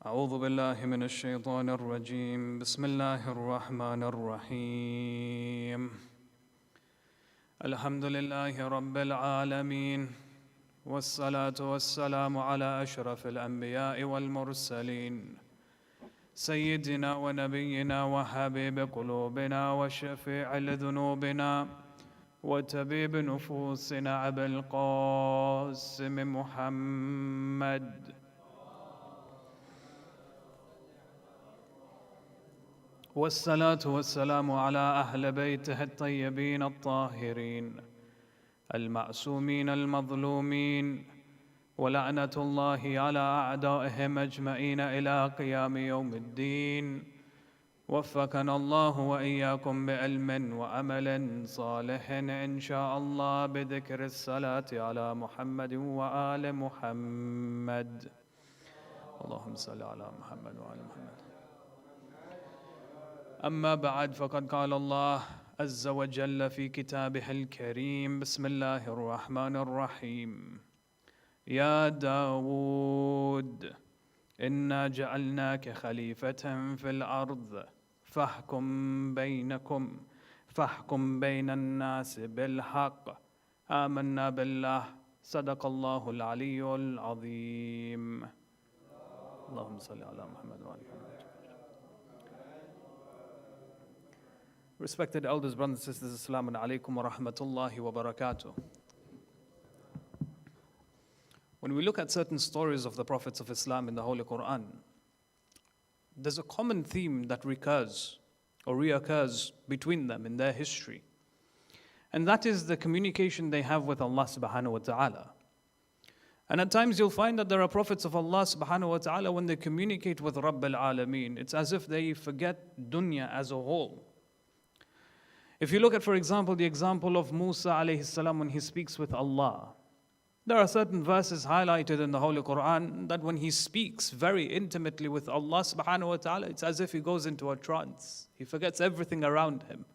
أعوذ بالله من الشيطان الرجيم بسم الله الرحمن الرحيم الحمد لله رب العالمين والصلاة والسلام على أشرف الأنبياء والمرسلين سيدنا ونبينا وحبيب قلوبنا وشفيع لذنوبنا وتبيب نفوسنا أبي القاسم محمد والصلاة والسلام على أهل بيته الطيبين الطاهرين المعصومين المظلومين ولعنة الله على أعدائهم أجمعين إلى قيام يوم الدين. وفقنا الله وإياكم بعلم وعمل صالح إن شاء الله بذكر الصلاة على محمد وآل محمد. اللهم صل على محمد وآل محمد. أما بعد فقد قال الله عز وجل في كتابه الكريم بسم الله الرحمن الرحيم يا داود إنا جعلناك خليفة في الأرض فاحكم بين الناس بالحق آمنا بالله صدق الله العلي العظيم. اللهم صل على محمد وآل محمد. Respected elders, brothers and sisters, Assalamu alaikum wa rahmatullahi wa barakatuh. When we look at certain stories of the prophets of Islam in the Holy Quran, there's a common theme that recurs or reoccurs between them in their history. And that is the communication they have with Allah subhanahu wa ta'ala. And at times you'll find that there are prophets of Allah subhanahu wa ta'ala, when they communicate with Rabb al-Alameen, it's as if they forget dunya as a whole. If you look at, for example, the example of Musa alayhi salam when he speaks with Allah, there are certain verses highlighted in the Holy Quran that when he speaks very intimately with Allah subhanahu wa ta'ala, it's as if he goes into a trance. He forgets everything around him.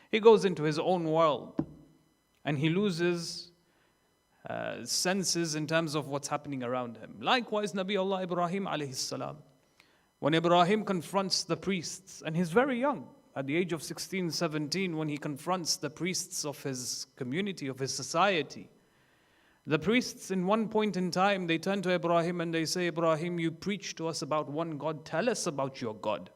He goes into his own world and he loses senses in terms of what's happening around him. Likewise, Nabi Allah Ibrahim alayhi salam, when Ibrahim confronts the priests, and he's very young, at the age of 16, 17, when he confronts the priests of his community, of his society. The priests, in one point in time, they turn to Ibrahim and they say, Ibrahim, you preach to us about one God, tell us about your God.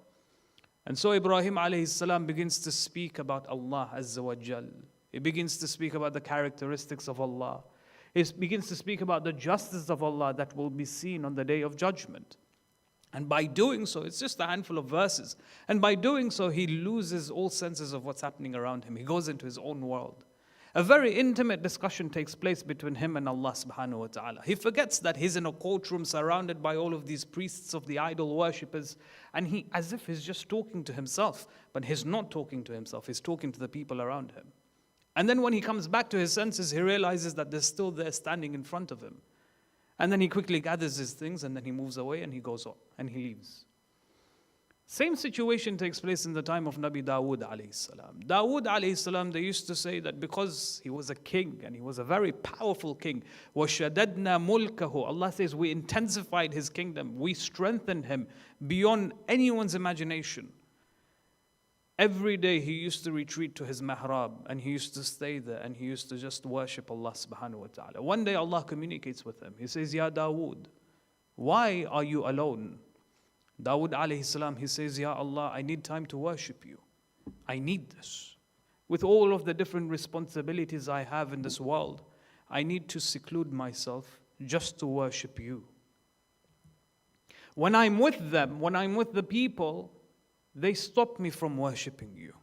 And so Ibrahim alayhi salam begins to speak about Allah Azza wa Jal. He begins to speak about the characteristics of Allah. He begins to speak about the justice of Allah that will be seen on the Day of Judgment. And by doing so, it's just a handful of verses. And by doing so, he loses all senses of what's happening around him. He goes into his own world. A very intimate discussion takes place between him and Allah subhanahu wa ta'ala. He forgets that he's in a courtroom surrounded by all of these priests of the idol worshippers. And he, as if he's just talking to himself. But he's not talking to himself. He's talking to the people around him. And then when he comes back to his senses, he realizes that they're still there standing in front of him. And then he quickly gathers his things and then he moves away and he goes on and he leaves. Same situation takes place in the time of Nabi Dawud alayhi salam. Dawud alayhi salam, they used to say that because he was a king and he was a very powerful king, وَشَدَدْنَا مُلْكَهُ, Allah says we intensified his kingdom, we strengthened him beyond anyone's imagination. Every day he used to retreat to his mihrab and he used to stay there and he used to just worship Allah subhanahu wa ta'ala. One day Allah communicates with him. He says, Ya Dawood, why are you alone? Dawood alayhi salam, he says, Ya Allah, I need time to worship you. I need this. With all of the different responsibilities I have in this world, I need to seclude myself just to worship you. When I'm with them, when I'm with the people, they stop me from worshipping you.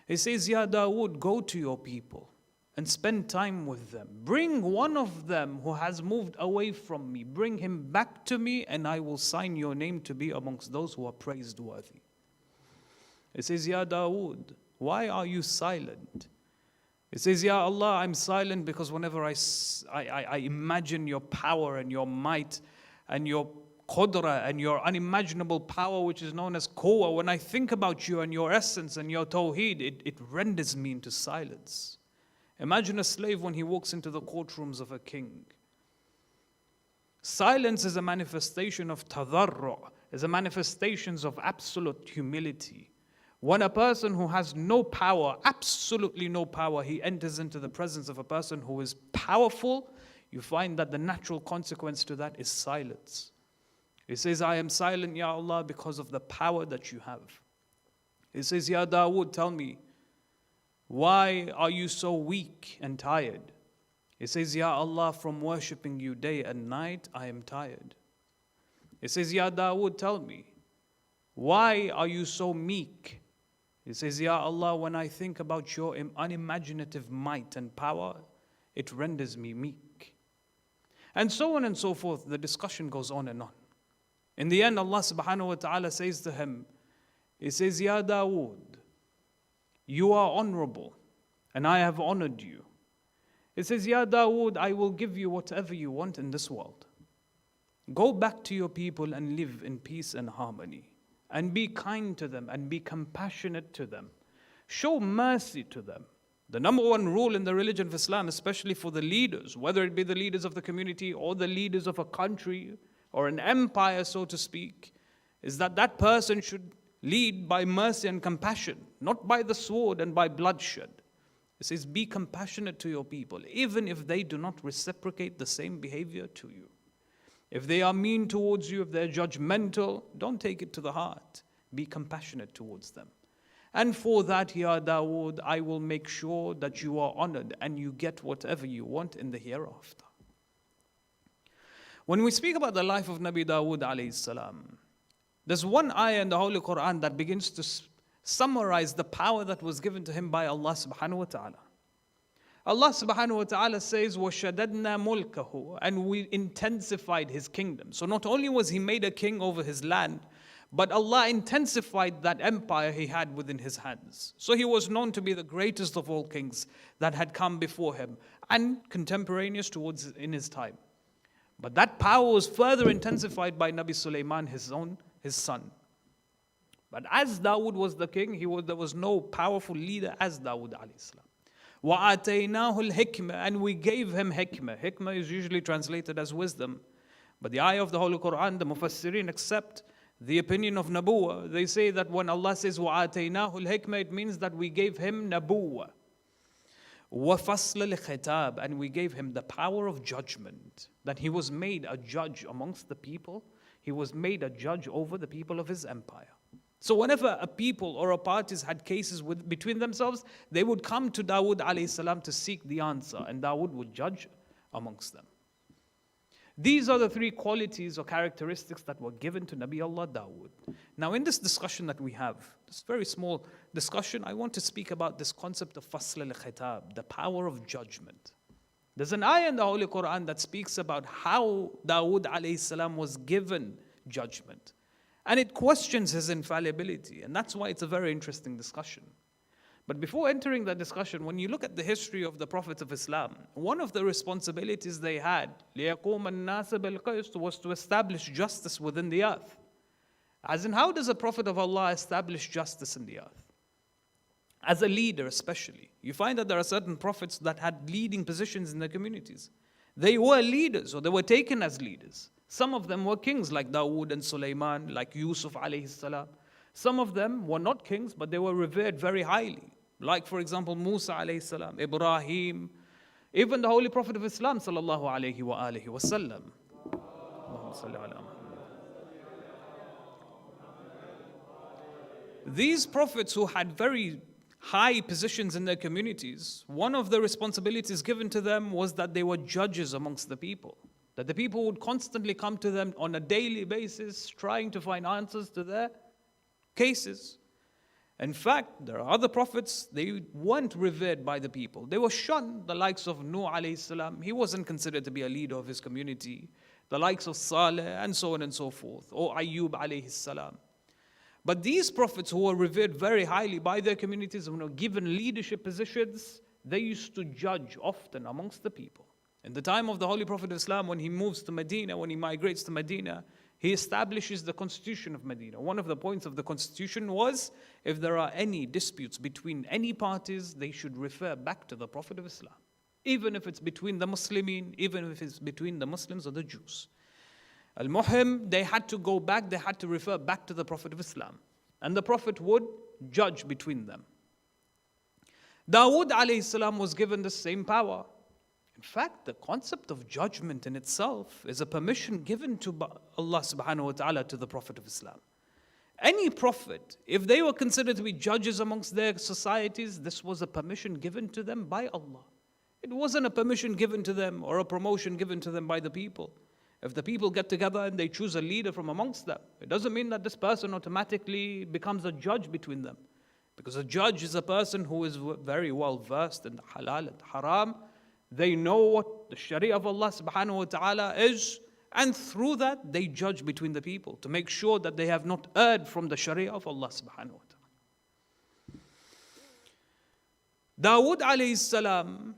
He says, Ya Dawood, go to your people and spend time with them. Bring one of them who has moved away from me. Bring him back to me and I will sign your name to be amongst those who are praiseworthy. He says, Ya Dawood, why are you silent? He says, Ya Allah, I'm silent because whenever I imagine your power and your might and your Qudra and your unimaginable power, which is known as Quwwah, when I think about you and your essence and your Tawheed, it renders me into silence. Imagine a slave when he walks into the courtrooms of a king. Silence is a manifestation of tadarru', is a manifestation of absolute humility. When a person who has no power, absolutely no power, he enters into the presence of a person who is powerful, you find that the natural consequence to that is silence. He says, I am silent, Ya Allah, because of the power that you have. He says, Ya Dawood, tell me, why are you so weak and tired? He says, Ya Allah, from worshipping you day and night, I am tired. He says, Ya Dawood, tell me, why are you so meek? He says, Ya Allah, when I think about your unimaginative might and power, it renders me meek. And so on and so forth. The discussion goes on and on. In the end, Allah subhanahu wa ta'ala says to him, He says, Ya Dawood, you are honorable, and I have honored you. It says, Ya Dawood, I will give you whatever you want in this world. Go back to your people and live in peace and harmony. And be kind to them and be compassionate to them. Show mercy to them. The number one rule in the religion of Islam, especially for the leaders, whether it be the leaders of the community or the leaders of a country or an empire, so to speak, is that that person should lead by mercy and compassion, not by the sword and by bloodshed. It says, be compassionate to your people, even if they do not reciprocate the same behavior to you. If they are mean towards you, if they're judgmental, don't take it to the heart. Be compassionate towards them. And for that, Ya Dawood, I will make sure that you are honored and you get whatever you want in the hereafter. When we speak about the life of Nabi Dawood alayhi salam, there's one ayah in the Holy Quran that begins to summarize the power that was given to him by Allah subhanahu wa ta'ala. Allah subhanahu wa ta'ala says, وَشَدَدْنَا مُلْكَهُ, and we intensified his kingdom. So not only was he made a king over his land, but Allah intensified that empire he had within his hands. So he was known to be the greatest of all kings that had come before him and contemporaneous towards in his time. But that power was further intensified by Nabi Sulaiman, his son. But as Dawood was the king, there was no powerful leader as Dawood alayhi salam. وَآتَيْنَاهُ الْحِكْمَةِ, and we gave him hikmah. Hikmah is usually translated as wisdom. But the ayah of the Holy Quran, the Mufassirin accept the opinion of Nabuwah. They say that when Allah says وَآتَيْنَاهُ الْحِكْمَةِ, it means that we gave him Nabuwah. وَفَصْلَ الْخِتَابِ, and we gave him the power of judgment. That he was made a judge amongst the people. He was made a judge over the people of his empire. So whenever a people or a parties had cases between themselves, they would come to Dawood alayhi salam to seek the answer, and Dawood would judge amongst them. These are the three qualities or characteristics that were given to Nabi Allah Dawood. Now in this discussion that we have, this very small discussion, I want to speak about this concept of fasl al-khitab, the power of judgment. There's an ayah in the Holy Quran that speaks about how Dawood alayhi salam was given judgment. And it questions his infallibility. And that's why it's a very interesting discussion. But before entering that discussion, when you look at the history of the prophets of Islam, one of the responsibilities they had, لِيَقُومَ النَّاسَ بِالْقِسْطِ, was to establish justice within the earth. As in, how does a prophet of Allah establish justice in the earth? As a leader especially. You find that there are certain prophets that had leading positions in their communities. They were leaders, or they were taken as leaders. Some of them were kings like Dawood and Sulaiman, like Yusuf alayhi salam. Some of them were not kings, but they were revered very highly. Like, for example, Musa alayhi salam, Ibrahim, even the Holy Prophet of Islam sallallahu alayhi wa alihi wa sallam. These prophets who had very high positions in their communities, one of the responsibilities given to them was that they were judges amongst the people. That the people would constantly come to them on a daily basis, trying to find answers to their cases. In fact, there are other prophets, they weren't revered by the people. They were shunned, the likes of Nuh alayhi salam. He wasn't considered to be a leader of his community. The likes of Saleh, and so on and so forth. Or Ayyub alayhi salam. But these prophets who were revered very highly by their communities and were given leadership positions, they used to judge often amongst the people. In the time of the Holy Prophet of Islam, when he moves to Medina, when he migrates to Medina, he establishes the constitution of Medina. One of the points of the constitution was, if there are any disputes between any parties, they should refer back to the Prophet of Islam. Even if it's between the Muslimin, even if it's between the Muslims or the Jews. Al-Muhim, they had to go back, they had to refer back to the Prophet of Islam. And the Prophet would judge between them. Dawud alayhi salam was given the same power. In fact, the concept of judgment in itself is a permission given to Allah subhanahu wa ta'ala to the Prophet of Islam. Any prophet, if they were considered to be judges amongst their societies, this was a permission given to them by Allah. It wasn't a permission given to them or a promotion given to them by the people. If the people get together and they choose a leader from amongst them, it doesn't mean that this person automatically becomes a judge between them. Because a judge is a person who is very well versed in the halal and haram. They know what the sharia of Allah subhanahu wa ta'ala is. And through that, they judge between the people to make sure that they have not erred from the sharia of Allah subhanahu wa ta'ala. Dawud alayhi salam,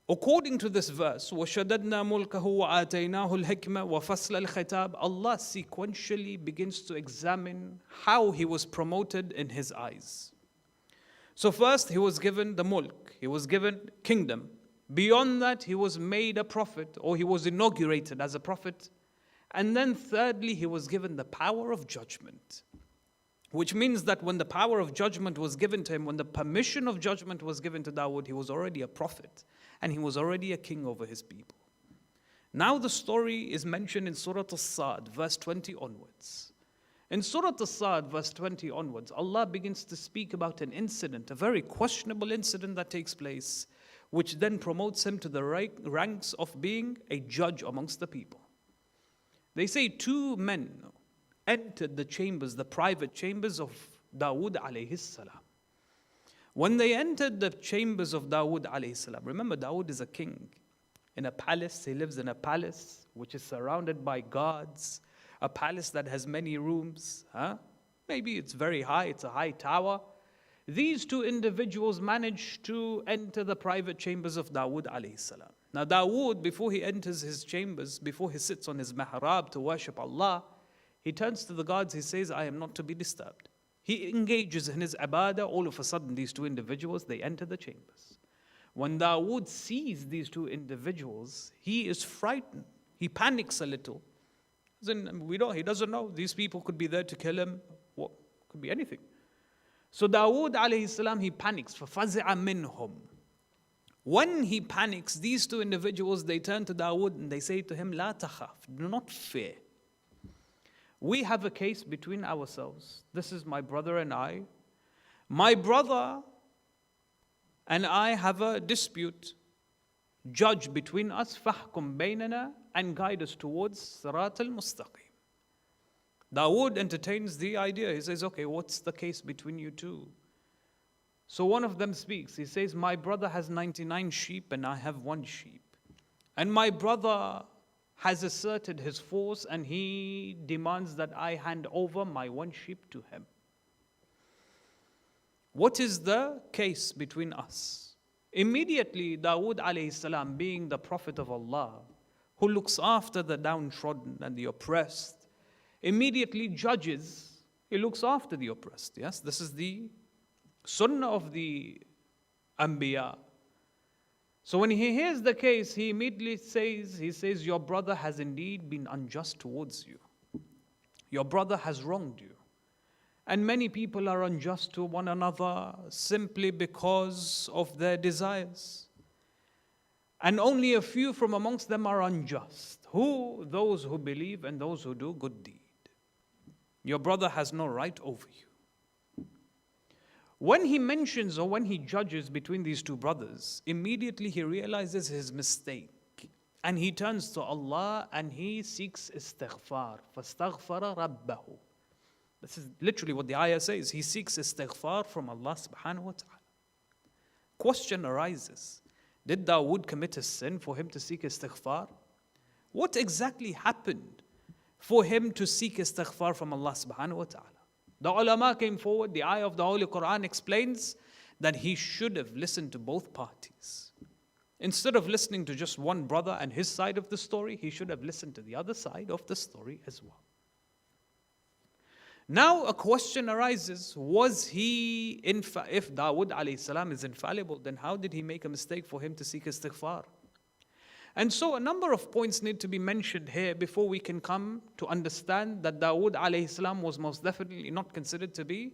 according to this verse, وَشَدَدْنَا مُلْكَهُ وَآتَيْنَاهُ الْحِكْمَةَ وَفَصْلَ الْخِطَابِ, Allah sequentially begins to examine how he was promoted in his eyes. So first, he was given the mulk, he was given kingdom. Beyond that, he was made a prophet, or he was inaugurated as a prophet. And then thirdly, he was given the power of judgment. Which means that when the power of judgment was given to him, when the permission of judgment was given to Dawud, he was already a prophet. And he was already a king over his people. Now the story is mentioned in Surah As-Sad, verse 20 onwards. In Surah As-Sad, verse 20 onwards, Allah begins to speak about an incident, a very questionable incident that takes place, which then promotes him to the ranks of being a judge amongst the people. They say two men entered the chambers, the private chambers of Dawud alayhi salam. When they entered the chambers of Dawud alayhi salam, remember Dawud is a king in a palace. He lives in a palace which is surrounded by guards, a palace that has many rooms. Maybe it's very high, it's a high tower. These two individuals managed to enter the private chambers of Dawud alayhi salam. Now Dawud, before he enters his chambers, before he sits on his mihrab to worship Allah, he turns to the guards, he says, I am not to be disturbed. He engages in his ibadah. All of a sudden, these two individuals, they enter the chambers. When Dawud sees these two individuals, he is frightened. He panics a little. He doesn't know. These people could be there to kill him. What? Could be anything. So Dawud alayhi salam, he panics. فَفَزِعَ مِنْهُمْ. When he panics, these two individuals, they turn to Dawud and they say to him, لَا تَخَافْ, do not fear. We have a case between ourselves. This is my brother and I. My brother and I have a dispute. Judge between us, فَحْكُمْ بَيْنَنَا, and guide us towards Sirat al-Mustaqim. Dawud entertains the idea. He says, okay, what's the case between you two? So one of them speaks. He says, my brother has 99 sheep and I have 1 sheep. And my brother has asserted his force and he demands that I hand over my 1 sheep to him. What is the case between us? Immediately, Dawud alayhi salam, being the Prophet of Allah, who looks after the downtrodden and the oppressed, immediately judges. He looks after the oppressed. Yes, this is the sunnah of the Anbiya. So when he hears the case, he immediately says, your brother has indeed been unjust towards you. Your brother has wronged you. And many people are unjust to one another simply because of their desires. And only a few from amongst them are unjust. Who? Those who believe and those who do good deed. Your brother has no right over you. When he mentions or when he judges between these two brothers, immediately he realizes his mistake. And he turns to Allah and he seeks istighfar. فَاسْتَغْفَرَ رَبَّهُ. This is literally what the ayah says. He seeks istighfar from Allah subhanahu wa ta'ala. Question arises. Did Dawood commit a sin for him to seek istighfar? What exactly happened for him to seek istighfar from Allah subhanahu wa ta'ala? The ulama came forward, the ayah of the Holy Quran explains that he should have listened to both parties. Instead of listening to just one brother and his side of the story, he should have listened to the other side of the story as well. Now a question arises, if Dawud alayhi salam is infallible, then how did he make a mistake for him to seek istighfar? And so a number of points need to be mentioned here before we can come to understand that Dawood alayhi salam was most definitely not considered to be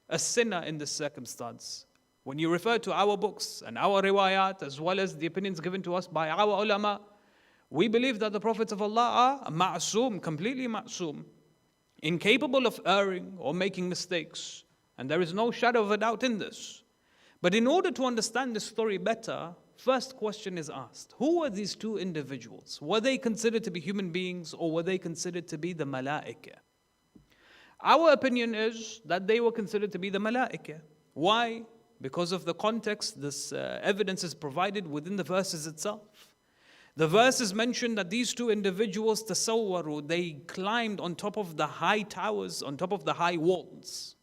a sinner in this circumstance. When you refer to our books and our riwayat, as well as the opinions given to us by our ulama, we believe that the prophets of Allah are ma'soom, completely ma'soom, incapable of erring or making mistakes. And there is no shadow of a doubt in this. But in order to understand this story better, first question is asked: who were these two individuals? Were they considered to be human beings, or were they considered to be the malaika? Our opinion is that they were considered to be the malaika. Why? Because of the context this evidence is provided within the verses itself. The verses mention that these two individuals, tasawwaru, they climbed on top of the high towers, on top of the high walls.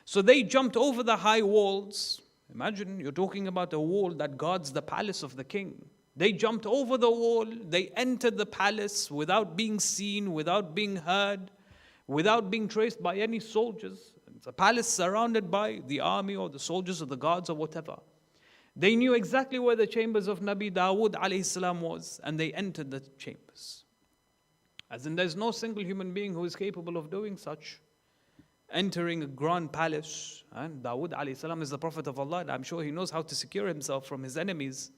So they jumped over the high walls. Imagine you're talking about a wall that guards the palace of the king. They jumped over the wall, they entered the palace without being seen, without being heard, without being traced by any soldiers. It's a palace surrounded by the army or the soldiers or the guards or whatever. They knew exactly where the chambers of Nabi Dawud alayhi salam was, and they entered the chambers. As in, there's no single human being who is capable of doing such, entering a grand palace. And Dawud alayhi salam is the Prophet of Allah, and I'm sure he knows how to secure himself from his enemies.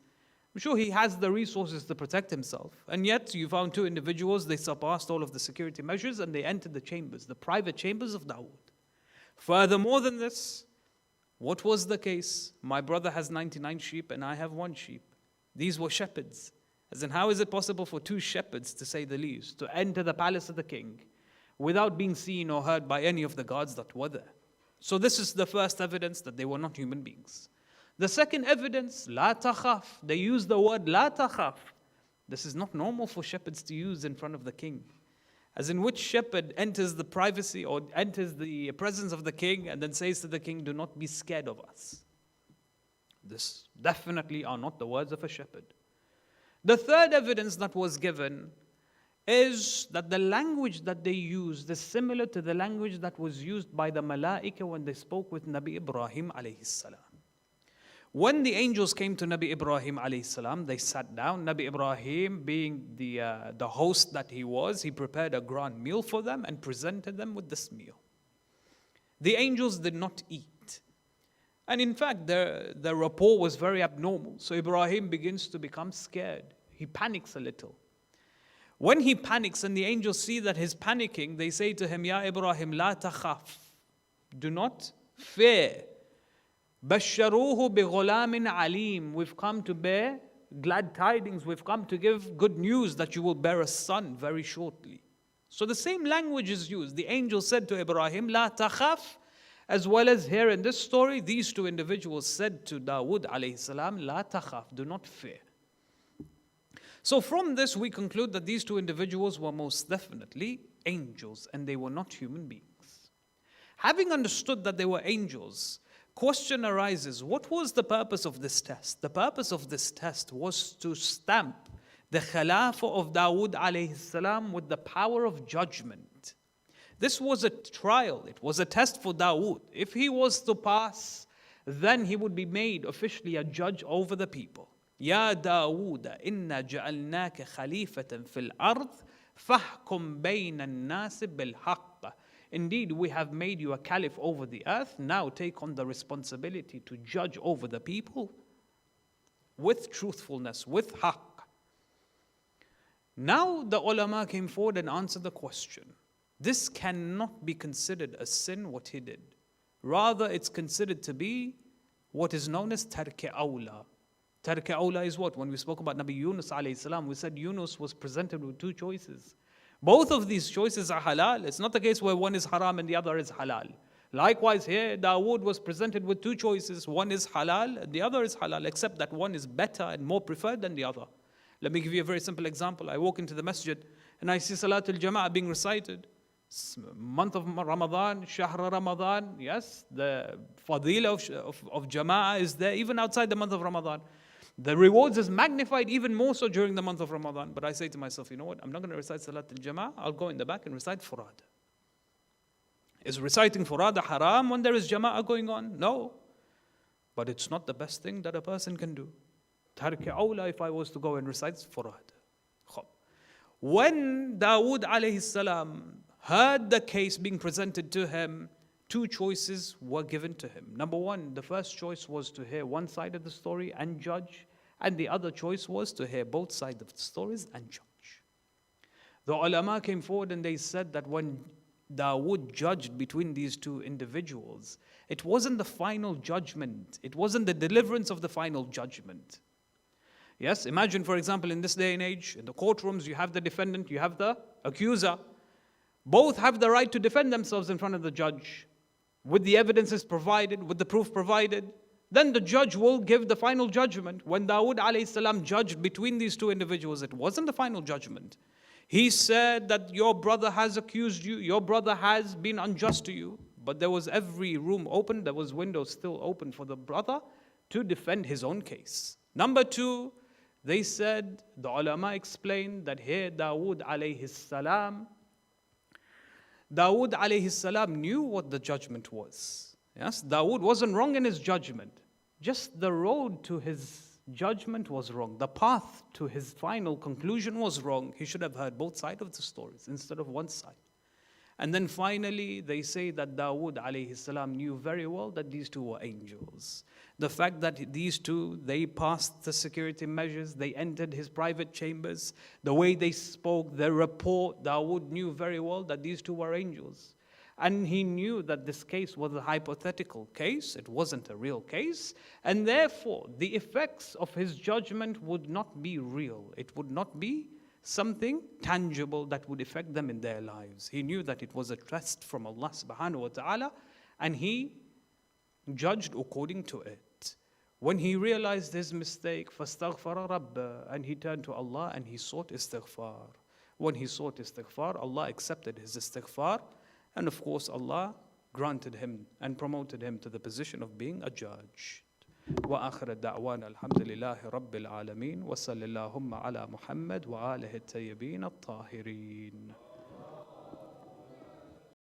I'm sure he has the resources to protect himself. And yet, you found two individuals, they surpassed all of the security measures, and they entered the chambers, the private chambers of Dawud. Furthermore than this, what was the case? My brother has 99 sheep and I have 1 sheep. These were shepherds. As in, how is it possible for 2 shepherds, to say the least, to enter the palace of the king without being seen or heard by any of the guards that were there? So this is the first evidence that they were not human beings. The second evidence, la takhaf. They use the word la takhaf. This is not normal for shepherds to use in front of the king. As in, which shepherd enters the privacy or enters the presence of the king and then says to the king, do not be scared of us. This definitely are not the words of a shepherd. The third evidence that was given is that the language that they used is similar to the language that was used by the Malaika when they spoke with Nabi Ibrahim alayhi salam. When the angels came to Nabi Ibrahim alayhi salam, they sat down. Nabi Ibrahim, being the host that he was, he prepared a grand meal for them and presented them with this meal. The angels did not eat. And in fact, their rapport was very abnormal. So Ibrahim begins to become scared. He panics a little. When he panics and the angels see that he's panicking, they say to him, Ya Ibrahim, la takhaf. Do not fear. Basharuhu bighulamin alim. We've come to bear glad tidings. We've come to give good news that you will bear a son very shortly. So the same language is used. The angel said to Ibrahim, La takhaf. As well as here in this story, these two individuals said to Dawud alayhi salam, La takhaf. Do not fear. So from this we conclude that these two individuals were most definitely angels and they were not human beings. Having understood that they were angels, question arises, what was the purpose of this test? The purpose of this test was to stamp the Khilafah of Dawud alayhi salam with the power of judgment. This was a trial, it was a test for Dawud. If he was to pass, then he would be made officially a judge over the people. Ya Dawud, inna ja'alnaka khalifatan fil ard, fahkum bayna an-nas bil haqq. Indeed, we have made you a caliph over the earth. Now take on the responsibility to judge over the people with truthfulness, with haqq. Now the ulama came forward and answered the question. This cannot be considered a sin, what he did. Rather, it's considered to be what is known as tark awla. Tark awla is what? When we spoke about Nabi Yunus alayhi salam, we said Yunus was presented with 2 choices. Both of these choices are halal. It's not the case where one is haram and the other is halal. Likewise here, Dawood was presented with 2 choices. One is halal and the other is halal, except that one is better and more preferred than the other. Let me give you a very simple example. I walk into the masjid and I see Salatul Jama'ah being recited. Month of Ramadan, Shahr Ramadan, yes, the fadila of Jama'ah is there even outside the month of Ramadan. The rewards is magnified even more so during the month of Ramadan. But I say to myself, you know what, I'm not going to recite Salat al-Jama'ah, I'll go in the back and recite Furada. Is reciting Furada haram when there is Jama'ah going on? No. But it's not the best thing that a person can do. Tarki awla if I was to go and recite Furad. When Dawud alayhi salam heard the case being presented to him, two choices were given to him. Number one, the first choice was to hear one side of the story and judge, and the other choice was to hear both sides of the stories and judge. The ulama came forward and they said that when Dawood judged between these two individuals, it wasn't the final judgment, it wasn't the deliverance of the final judgment. Yes, imagine, for example, in this day and age, in the courtrooms, you have the defendant, you have the accuser. Both have the right to defend themselves in front of the judge with the evidences provided, with the proof provided. Then the judge will give the final judgment. When Dawud alayhi salam judged between these two individuals, it wasn't the final judgment. He said that your brother has accused you, your brother has been unjust to you, but there was every room open, there was windows still open for the brother to defend his own case. Number two, they said, the ulama explained that here Dawud alayhi salam knew what the judgment was. Yes, Dawud wasn't wrong in his judgment. Just the road to his judgment was wrong. The path to his final conclusion was wrong. He should have heard both sides of the stories instead of one side. And then finally, they say that Dawud alayhi salam knew very well that these two were angels. The fact that these two, they passed the security measures, they entered his private chambers, the way they spoke, their report, Dawud knew very well that these two were angels. And he knew that this case was a hypothetical case, it wasn't a real case, and therefore the effects of his judgment would not be real. It would not be something tangible that would affect them in their lives. He knew that it was a test from Allah subhanahu wa ta'ala, and he judged according to it. When he realized his mistake, فَاسْتَغْفَرَ رَبَّهُ, and he turned to Allah and he sought istighfar. When he sought istighfar, Allah accepted his istighfar, and of course Allah granted him and promoted him to the position of being a judge. وآخر الدعوانا الحمد لله رب العالمين وصلى اللهم على محمد وآله الطيبين الطاهرين.